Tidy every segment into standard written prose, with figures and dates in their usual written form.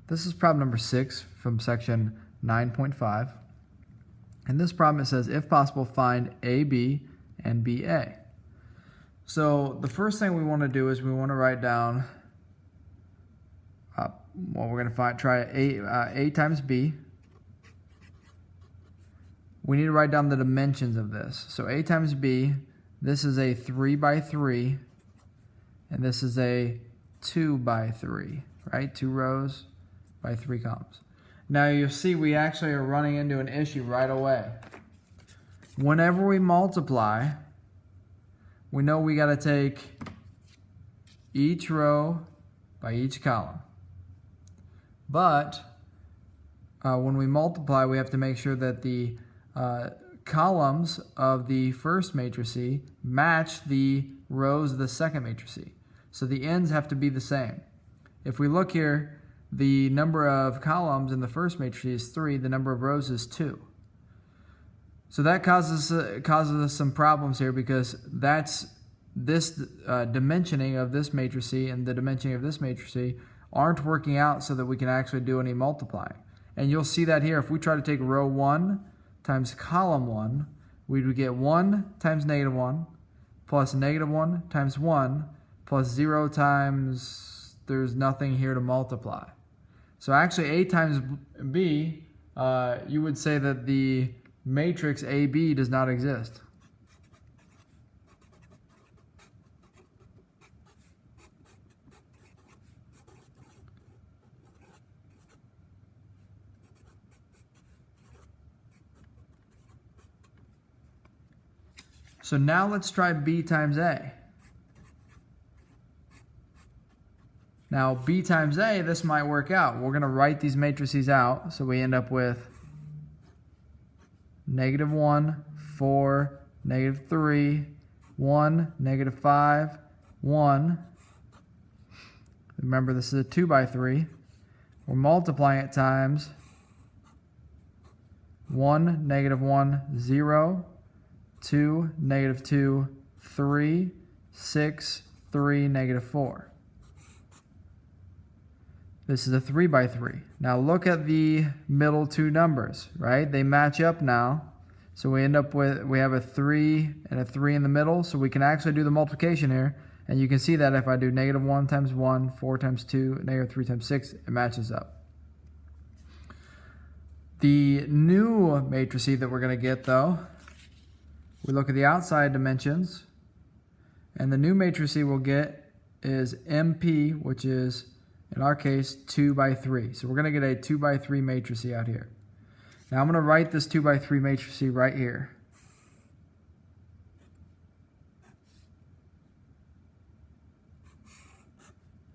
This is problem number 6 from section 9.5. In this problem it says, if possible, find AB and BA. So the first thing we want to do is we want to write down, we're going to try A times B. We need to write down the dimensions of this. So A times B, this is a 3 by 3, and this is a 2 by 3, right? 2 rows by 3 columns. Now you'll see we actually are running into an issue right away. Whenever we multiply, we know we got to take each row by each column. But when we multiply, we have to make sure that the columns of the first matrix match the rows of the second matrix. So the ends have to be the same. If we look here, the number of columns in the first matrix is 3, the number of rows is 2. So that causes us some problems here, because that's this dimensioning of this matrix and the dimensioning of this matrix aren't working out so that we can actually do any multiplying. And you'll see that here. If we try to take row 1 times column 1, we would get 1 times -1 plus -1 times 1 plus 0 times there's nothing here to multiply. So actually A times B, you would say that the matrix AB does not exist. So now let's try B times A. Now B times A, this might work out. We're going to write these matrices out, so we end up with -1, 4, -3, 1, -5, 1. Remember, this is a 2 by 3. We're multiplying it times 1, -1, 0, 2, -2, 3, 6, 3, -4. This is a 3 by 3. Now look at the middle two numbers, right? They match up now. So we end up with, we have a 3 and a 3 in the middle, so we can actually do the multiplication here. And you can see that if I do -1 times 1, 4 times 2, -3 times 6, it matches up. The new matrix that we're going to get, though, we look at the outside dimensions, and the new matrix we'll get is MP, which is, in our case, 2 by 3. So we're going to get a 2 by 3 matrix out here. Now I'm going to write this 2 by 3 matrix right here.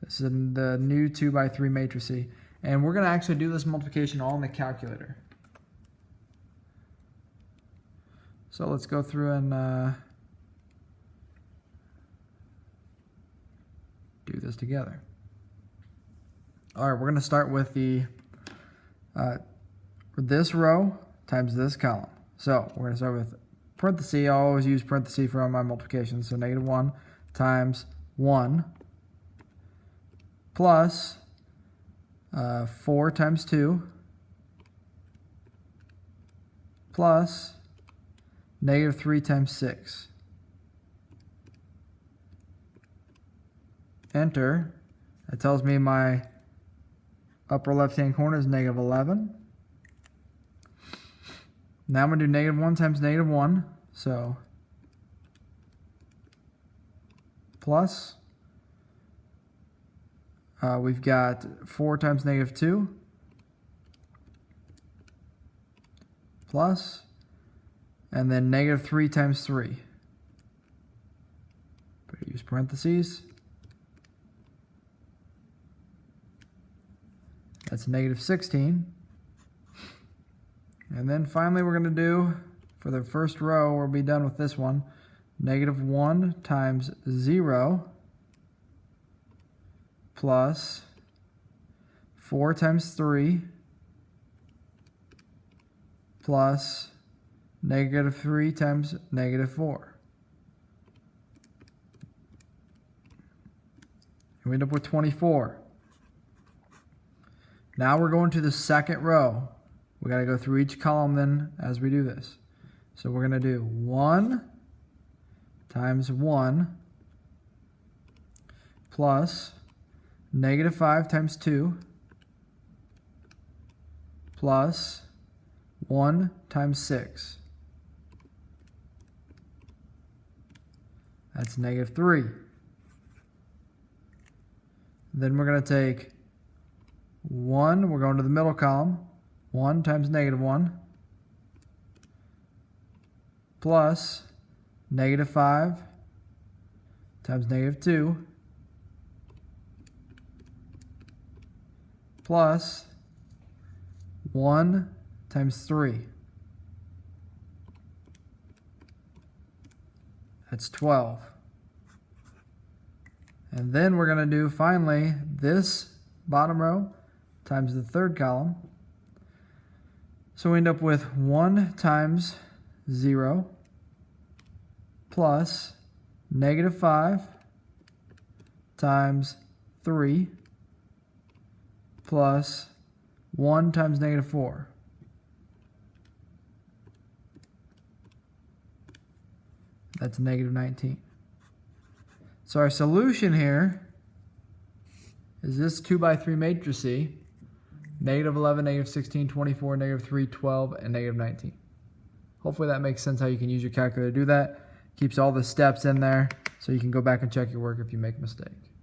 This is the new 2 by 3 matrix. And we're going to actually do this multiplication all in the calculator. So let's go through and do this together. All right, we're going to start with the this row times this column. So we're going to start with parentheses. I always use parentheses for all my multiplications. So -1 times 1 plus 4 times 2 plus -3 times 6. Enter. That tells me my upper left-hand corner is -11. Now I'm going to do -1 times -1. So plus, we've got 4 times -2 plus, and then -3 times 3. Better use parentheses. That's -16. And then finally we're going to do, for the first row, we'll be done with this one, -1 times 0 plus 4 times 3 plus -3 times -4. And we end up with 24. Now we're going to the second row. We got to go through each column then as we do this. So we're going to do 1 times 1 plus -5 times 2 plus 1 times 6. That's -3. Then we're going to take 1, we're going to the middle column, 1 times -1 plus -5 times -2 plus 1 times 3. That's 12. And then we're going to do finally this bottom row times the third column. So we end up with 1 times 0 plus -5 times 3 plus 1 times -4. That's -19. So our solution here is this 2 by 3 matrix, -11, -16, 24, -3, 12, and -19. Hopefully that makes sense how you can use your calculator to do that. Keeps all the steps in there so you can go back and check your work if you make a mistake.